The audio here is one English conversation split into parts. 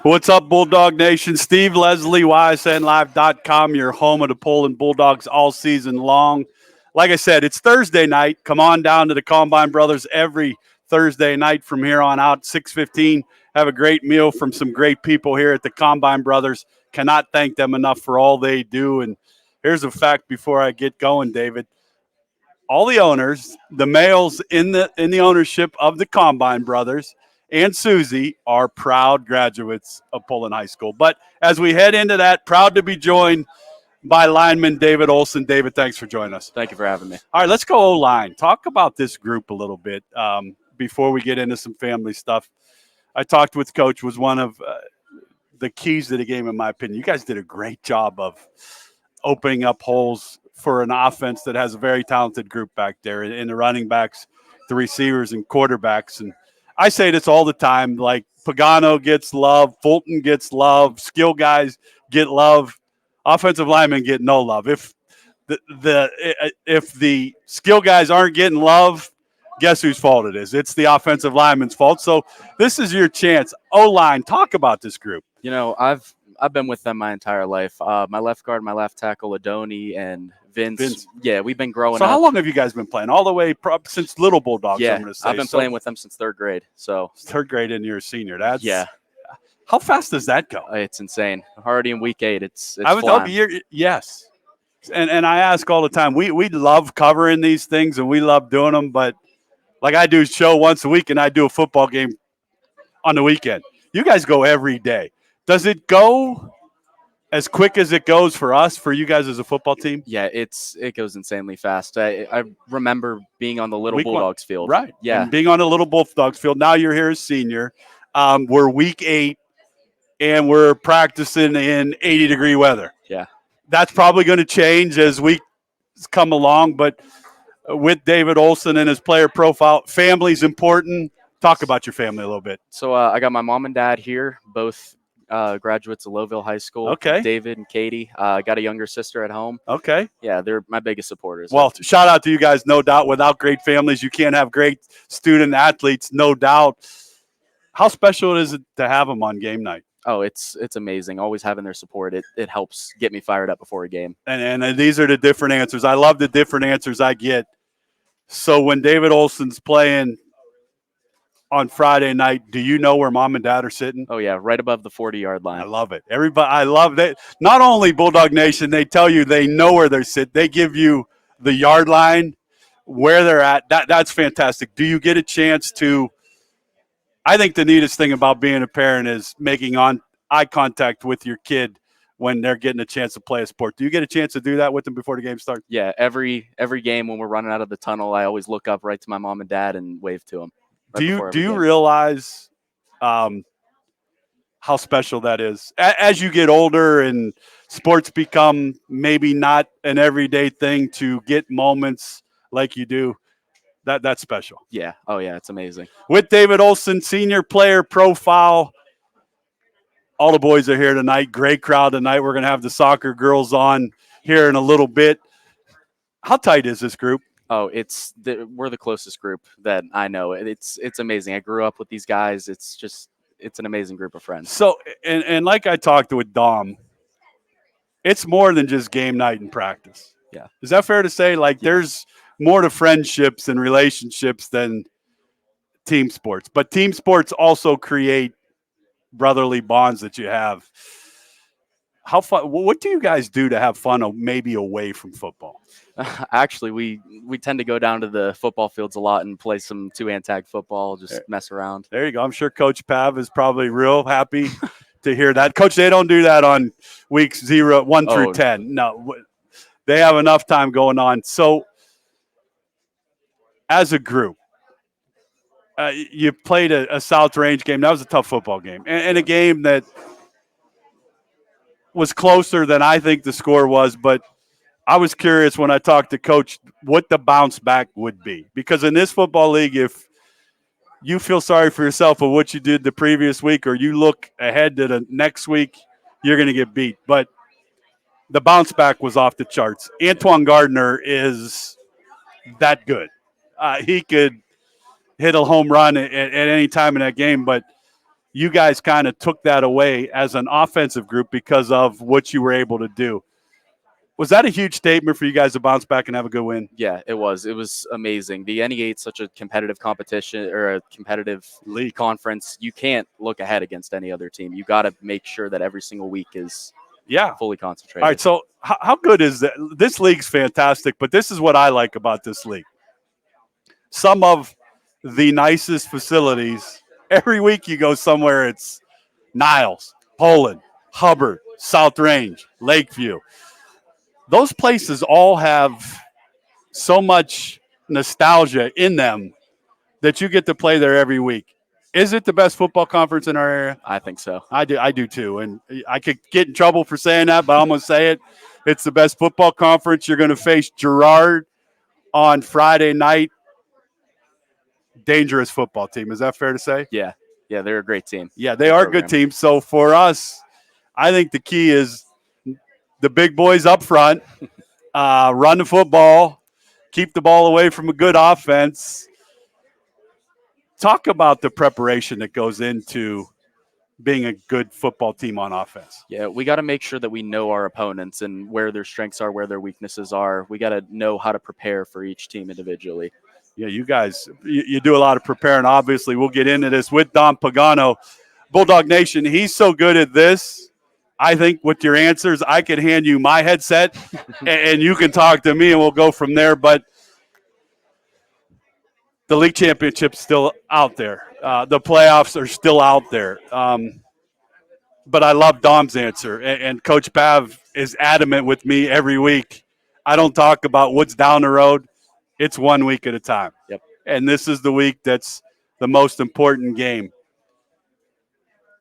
What's up, Bulldog Nation? Steve Leslie, YSNLive.com, your home of the Poland Bulldogs all season long. Like I said, it's Thursday night. Come on down to the Combine Brothers every Thursday night from here on out, 6:15. Have a great meal from some great people here at the Combine Brothers. Cannot thank them enough for all they do. And here's a fact before I get going, David. All the owners, the males in the ownership of the Combine Brothers, and Susie are proud graduates of Poland High School. But as we head into that, proud to be joined by lineman David Olson. David, thanks for joining us. Thank you for having me. All right, let's go O-line. Talk about this group a little bit before we get into some family stuff. I talked with Coach, was one of the keys to the game, in my opinion. You guys did a great job of opening up holes for an offense that has a very talented group back there in the running backs, the receivers, and quarterbacks. And I say this all the time, like Pagano gets love, Fulton gets love, skill guys get love, offensive linemen get no love. If the skill guys aren't getting love, guess whose fault it is? It's the offensive lineman's fault. So this is your chance. O-line, talk about this group. You know, I've been with them my entire life. My left guard, my left tackle, Adoni, and Vince. Yeah, we've been growing up. So how long have you guys been playing? All the way since Little Bulldogs, yeah, I'm going to say. I've been playing with them since third grade. So third grade and you're a senior. That's yeah. How fast does that go? It's insane. Already in week 8, it's flying. Yes. And I ask all the time, we love covering these things and we love doing them, but like I do a show once a week and I do a football game on the weekend. You guys go every day. Does it go as quick as it goes for us, for you guys as a football team? Yeah, it goes insanely fast. I remember being on the Little Bulldogs field. Right. Yeah. And being on the Little Bulldogs field. Now you're here as senior. We're week 8, and we're practicing in 80-degree weather. Yeah. That's probably going to change as weeks come along, but with David Olson and his player profile, family's important. Talk about your family a little bit. So I got my mom and dad here, both graduates of Lowville High School. Okay. David and Katie. I got a younger sister at home. Okay. Yeah, they're my biggest supporters. Well, shout out to you guys, no doubt. Without great families, you can't have great student athletes, no doubt. How special is it to have them on game night? Oh, it's amazing. Always having their support. It helps get me fired up before a game. And these are the different answers. I love the different answers I get. So when David Olson's playing on Friday night, do you know where mom and dad are sitting? Oh, yeah, right above the 40-yard line. I love it. Everybody, I love that. Not only Bulldog Nation, they tell you they know where they're sitting. They give you the yard line, where they're at. That's fantastic. Do you get a chance to – I think the neatest thing about being a parent is making eye contact with your kid when they're getting a chance to play a sport. Do you get a chance to do that with them before the game starts? Yeah, every game when we're running out of the tunnel, I always look up right to my mom and dad and wave to them. Do you realize how special that is? As you get older and sports become maybe not an everyday thing, to get moments like you do, that's special. Yeah. Oh, yeah, it's amazing. With David Olson, senior player profile. All the boys are here tonight. Great crowd tonight. We're going to have the soccer girls on here in a little bit. How tight is this group? Oh, we're the closest group that I know. It's amazing. I grew up with these guys. It's an amazing group of friends. So, and like I talked with Dom, it's more than just game night and practice. Yeah. Is that fair to say? Like, there's more to friendships and relationships than team sports. But team sports also create brotherly bonds that you have. How fun? What do you guys do to have fun maybe away from football? Actually, we tend to go down to the football fields a lot and play some two-hand tag football, just mess around. There you go. I'm sure Coach Pav is probably real happy to hear that. Coach, they don't do that on weeks 1 through 10. No, they have enough time going on. So as a group, you played a South Range game. That was a tough football game, and a game that was closer than I think the score was. But I was curious when I talked to Coach what the bounce back would be. Because in this football league, if you feel sorry for yourself for what you did the previous week or you look ahead to the next week, you're going to get beat. But the bounce back was off the charts. Antoine Gardner is that good. He could hit a home run at any time in that game, but you guys kind of took that away as an offensive group because of what you were able to do. Was that a huge statement for you guys to bounce back and have a good win? Yeah, it was. It was amazing. The NE8 is such a competitive competition or a competitive League conference. You can't look ahead against any other team. You got to make sure that every single week is fully concentrated. All right, so how good is that? This league's fantastic, but this is what I like about this league. Some of the nicest facilities. Every week you go somewhere, it's Niles, Poland, Hubbard, South Range, Lakeview. Those places all have so much nostalgia in them that you get to play there every week. Is it the best football conference in our area? I think so. I do too. And I could get in trouble for saying that, but I'm going to say it. It's the best football conference. You're going to face Girard on Friday night. Dangerous football team. Is that fair to say? Yeah. Yeah, they're a great team. Yeah, they are a good team. So for us, I think the key is the big boys up front, run the football, keep the ball away from a good offense. Talk about the preparation that goes into being a good football team on offense. Yeah, we got to make sure that we know our opponents and where their strengths are, where their weaknesses are. We got to know how to prepare for each team individually. Yeah, you guys, you do a lot of preparing. Obviously, we'll get into this with Don Pagano. Bulldog Nation, he's so good at this. I think with your answers, I could hand you my headset, and you can talk to me, and we'll go from there. But the league championship's still out there. The playoffs are still out there. But I love Dom's answer, and Coach Pav is adamant with me every week. I don't talk about what's down the road. It's 1 week at a time. Yep. And this is the week that's the most important game.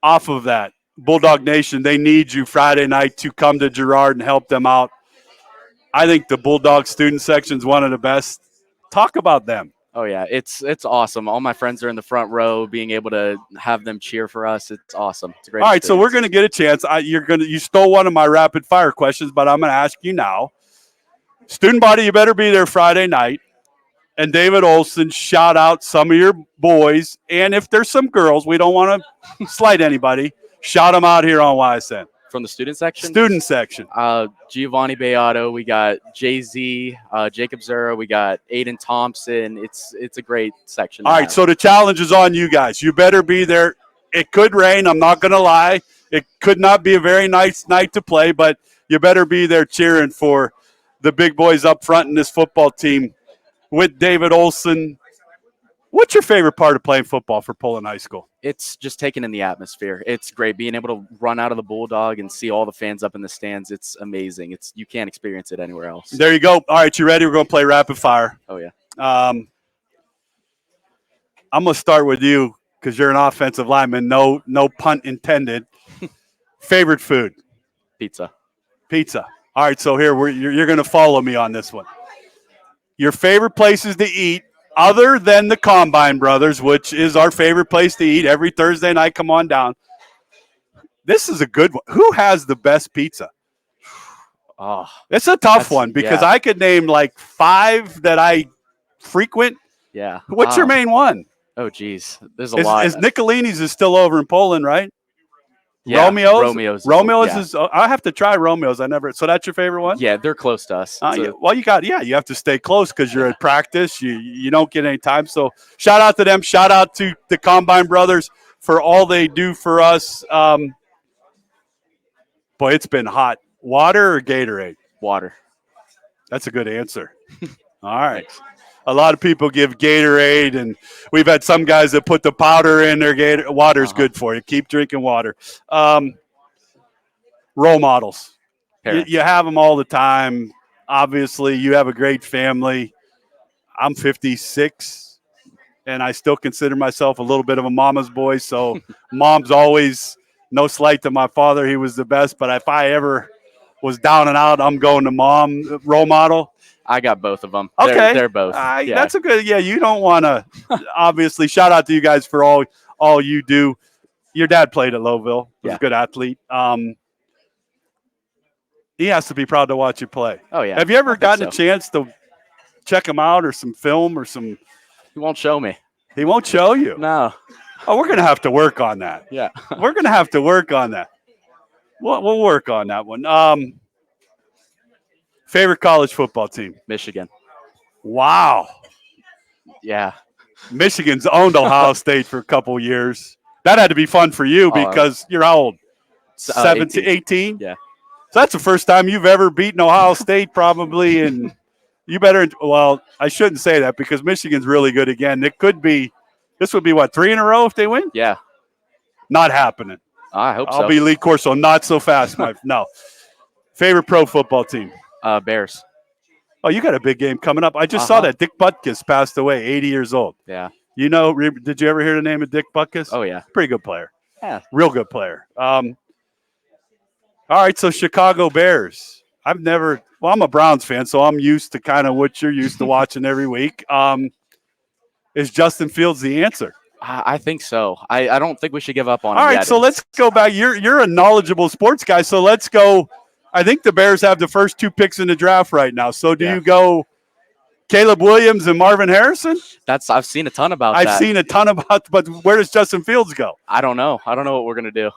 Off of that, Bulldog Nation, they need you Friday night to come to Girard and help them out. I think the Bulldog student section is one of the best. Talk about them. Oh, yeah, it's awesome. All my friends are in the front row, being able to have them cheer for us. It's awesome. It's a great All right, experience. so we're going to get a chance. You stole one of my rapid fire questions, but I'm going to ask you now. Student body, you better be there Friday night. And David Olson, shout out some of your boys. And if there's some girls, we don't want to slight anybody, shout them out here on YSN. From the student section? Student section. Giovanni Beato, we got Jay-Z, Jacob Zura, we got Aiden Thompson. It's a great section. All right, so the challenge is on you guys. You better be there. It could rain. I'm not going to lie. It could not be a very nice night to play, but you better be there cheering for the big boys up front in this football team with David Olson. What's your favorite part of playing football for Poland High School? It's just taking in the atmosphere. It's great being able to run out of the Bulldog and see all the fans up in the stands. It's amazing. You can't experience it anywhere else. There you go. All right, you ready? We're going to play rapid fire. Oh, yeah. I'm going to start with you because you're an offensive lineman. No pun intended. Favorite food? Pizza. Pizza. All right, so here you're going to follow me on this one. Your favorite places to eat other than the Combine Brothers, which is our favorite place to eat every Thursday night. Come on down. This is a good one. Who has the best pizza? Oh, it's a tough one because I could name like 5 that I frequent. Yeah. What's your main one? Oh, geez. There's a lot. Nicolini's is still over in Poland, right? Yeah, Romeo's. I have to try Romeo's. So that's your favorite one? Yeah, they're close to us. Well, you have to stay close because you're at practice. You don't get any time. So shout out to them. Shout out to the Combine Brothers for all they do for us. Boy, it's been hot. Water or Gatorade? Water. That's a good answer. All right. Thanks. A lot of people give Gatorade, and we've had some guys that put the powder in their Gatorade. Water's good for you. Keep drinking water. Role models. You have them all the time. Obviously, you have a great family. I'm 56, and I still consider myself a little bit of a mama's boy. So mom's always, no slight to my father, he was the best. But if I ever was down and out, I'm going to mom. Role model. I got both of them. Okay. They're both. That's a good, you don't want to, obviously, shout out to you guys for all you do. Your dad played at Lowville. He was a good athlete. He has to be proud to watch you play. Oh, yeah. Have you ever gotten a chance to check him out or some film or some? He won't show me. He won't show you? No. Oh, we're going to have to work on that. Yeah. We're going to have to work on that. We'll work on that one. Favorite college football team? Michigan. Wow. Yeah. Michigan's owned Ohio State for a couple years. That had to be fun for you Oh, because you're how old? 17, 18. 18? Yeah. So that's the first time you've ever beaten Ohio State, probably. And you better, well, I shouldn't say that because Michigan's really good again. It could be, this would be what, 3 in a row if they win? Yeah. Not happening. I hope I'll so. be Lee Corso, not so fast, no. Favorite pro football team? Bears. Oh, you got a big game coming up. I just saw that Dick Butkus passed away, 80 years old. Yeah. You know, did you ever hear the name of Dick Butkus? Oh, yeah. Pretty good player. Yeah. Real good player. All right, so Chicago Bears. I'm a Browns fan, so I'm used to kind of what you're used to watching every week. Is Justin Fields the answer? I think so. I don't think we should give up on him. All right, so let's go back. You're a knowledgeable sports guy, so let's go. I think the Bears have the first 2 picks in the draft right now. So do you go Caleb Williams and Marvin Harrison? I've seen a ton about that. I've seen a ton about, but where does Justin Fields go? I don't know. I don't know what we're gonna do.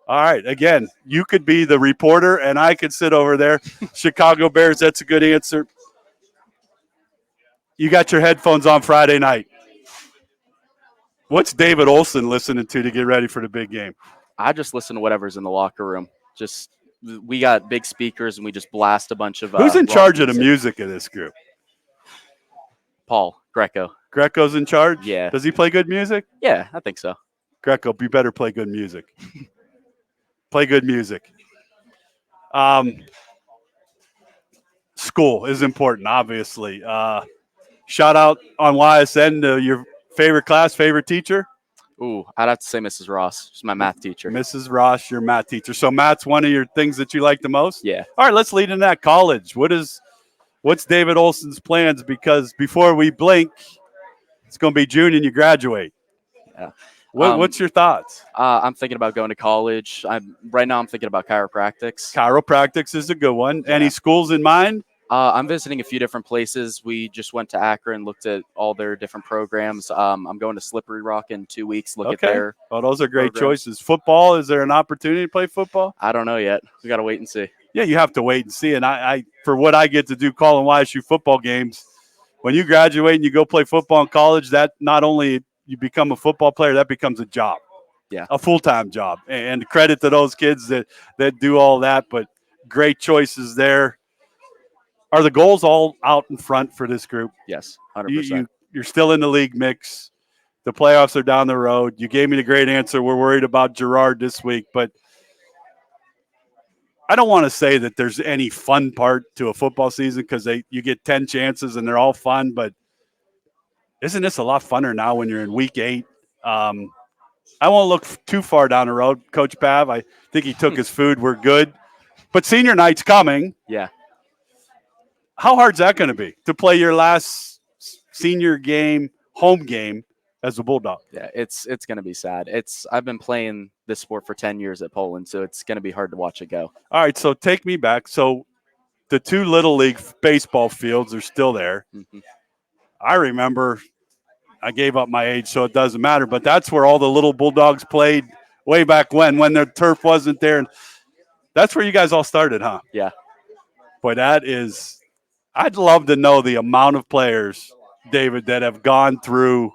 All right, again, you could be the reporter, and I could sit over there. Chicago Bears, that's a good answer. You got your headphones on Friday night. What's David Olson listening to get ready for the big game? I just listen to whatever's in the locker room. We got big speakers, and we just blast a bunch of. Who's in charge of the music of this group? Paul Greco. Greco's in charge? Yeah. Does he play good music? Yeah, I think so. Greco, you better play good music. Play good music. School is important, obviously. Shout out on YSN to your favorite class, favorite teacher? Ooh, I'd have to say Mrs. Ross. She's my math teacher. Mrs. Ross, your math teacher. So math's one of your things that you like the most? Yeah. All right, let's lead in that. College. What's David Olson's plans? Because before we blink, it's going to be June and you graduate. Yeah. What's your thoughts? I'm thinking about going to college. Right now I'm thinking about chiropractics. Chiropractics is a good one. Yeah. Any schools in mind? I'm visiting a few different places. We just went to Akron, looked at all their different programs. I'm going to Slippery Rock in 2 weeks. Look at their. Oh, those are great programs. choices. Football, is there an opportunity to play football? I don't know yet. We got to wait and see. Yeah, you have to wait and see. And I for what I get to do calling YSU football games, when you graduate and you go play football in college, that not only you become a football player, that becomes a job. Yeah. A full-time job. And credit to those kids that do all that, but great choices there. Are the goals all out in front for this group? Yes, 100%. You're still in the league mix. The playoffs are down the road. You gave me the great answer. We're worried about Gerard this week, but I don't want to say that there's any fun part to a football season because you get 10 chances and they're all fun, but isn't this a lot funner now when you're in week 8? I won't look too far down the road. Coach Pav, I think he took his food. We're good. But senior night's coming. Yeah. How hard's that going to be to play your last senior game, home game as a Bulldog? Yeah, it's going to be sad. I've been playing this sport for 10 years at Poland, so it's going to be hard to watch it go. All right, so take me back. So the 2 Little League baseball fields are still there. Mm-hmm. I remember, I gave up my age, so it doesn't matter, but that's where all the little Bulldogs played way back when their turf wasn't there. And that's where you guys all started, huh? Yeah. Boy, I'd love to know the amount of players, David, that have gone through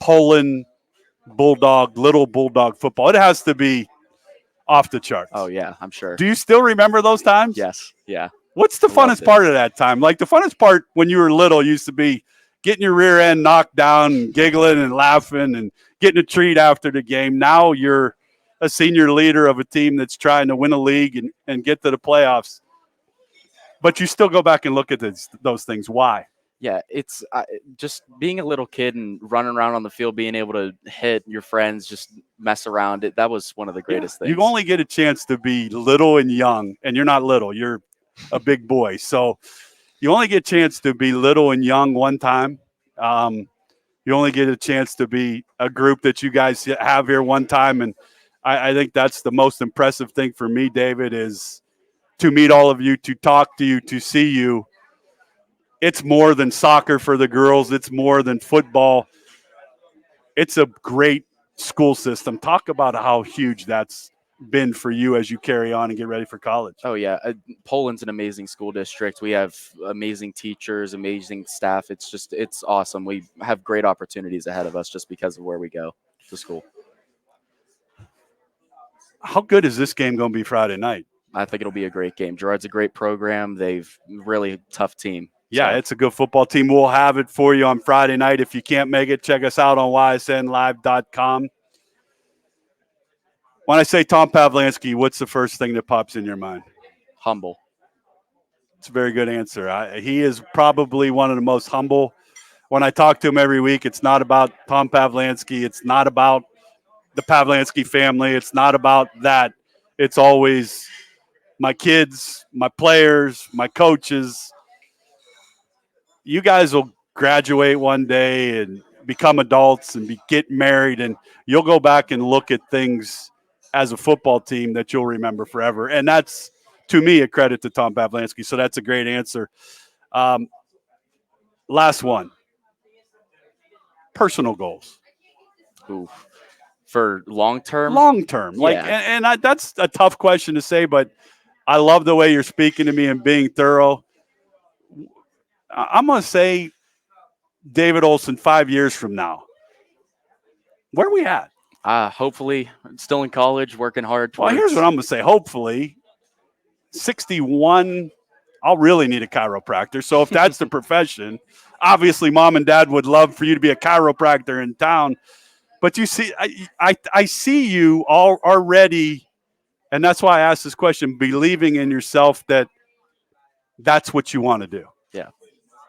Poland little Bulldog football. It has to be off the charts. Oh, yeah, I'm sure. Do you still remember those times? Yes, yeah. What's the funnest part of that time? Like the funnest part when you were little used to be getting your rear end knocked down and giggling and laughing and getting a treat after the game. Now you're a senior leader of a team that's trying to win a league and get to the playoffs. But you still go back and look at those things. Why? Yeah, it's just being a little kid and running around on the field, being able to hit your friends, just mess around. That was one of the greatest things. You only get a chance to be little and young, and you're not little. You're a big boy. So you only get a chance to be little and young one time. You only get a chance to be a group that you guys have here one time. And I think that's the most impressive thing for me, David, is to meet all of you, to talk to you, to see you. It's more than soccer for the girls. It's more than football. It's a great school system. Talk about how huge that's been for you as you carry on and get ready for college. Oh yeah, Poland's an amazing school district. We have amazing teachers, amazing staff. It's awesome. We have great opportunities ahead of us just because of where we go to school. How good is this game going to be Friday night? I think it'll be a great game. Girard's a great program. They've really tough team. Yeah, it's a good football team. We'll have it for you on Friday night. If you can't make it, check us out on ysnlive.com. When I say Tom Pavlansky, what's the first thing that pops in your mind? Humble. It's a very good answer. He is probably one of the most humble. When I talk to him every week, it's not about Tom Pavlansky. It's not about the Pavlansky family. It's not about that. It's always my kids, my players, my coaches. You guys will graduate one day and become adults and get married, and you'll go back and look at things as a football team that you'll remember forever. And that's, to me, a credit to Tom Pavlansky. So that's a great answer. Last one. Personal goals. Ooh. For long term? Long term. Yeah. That's a tough question to say, but I love the way you're speaking to me and being thorough. I'm going to say David Olson 5 years from now. Where are we at? Hopefully, still in college, working hard towards. Well, here's what I'm going to say. Hopefully, 61, I'll really need a chiropractor. So if that's the profession, obviously mom and dad would love for you to be a chiropractor in town. But you see, I see you already, and that's why I asked this question, believing in yourself that that's what you want to do. Yeah.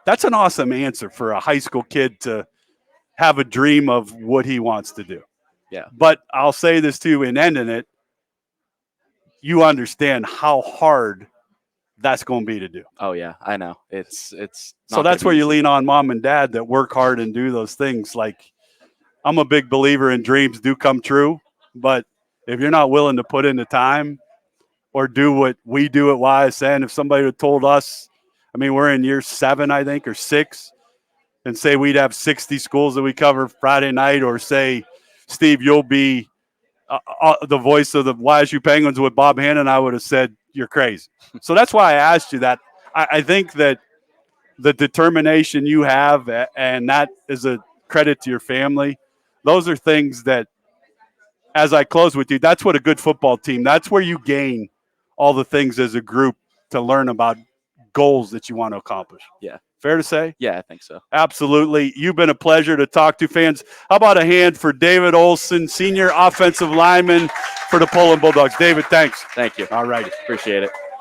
That's an awesome answer for a high school kid to have a dream of what he wants to do. Yeah. But I'll say this too, in ending it, you understand how hard that's going to be to do. Oh yeah, I know. It's so that's where you lean on mom and dad that work hard and do those things. Like, I'm a big believer in dreams do come true, but if you're not willing to put in the time or do what we do at YSN, if somebody had told us, I mean, we're in year 7, I think, or 6, and say we'd have 60 schools that we cover Friday night, or say, Steve, you'll be the voice of the YSU Penguins with Bob Hannon, I would have said, you're crazy. So that's why I asked you that. I think that the determination you have, and that is a credit to your family, those are things that, as I close with you, that's what a good football team, that's where you gain all the things as a group to learn about goals that you want to accomplish. Yeah. Fair to say? Yeah, I think so. Absolutely. You've been a pleasure to talk to, fans. How about a hand for David Olson, senior offensive lineman for the Poland Bulldogs? David, thanks. Thank you. All righty. Appreciate it.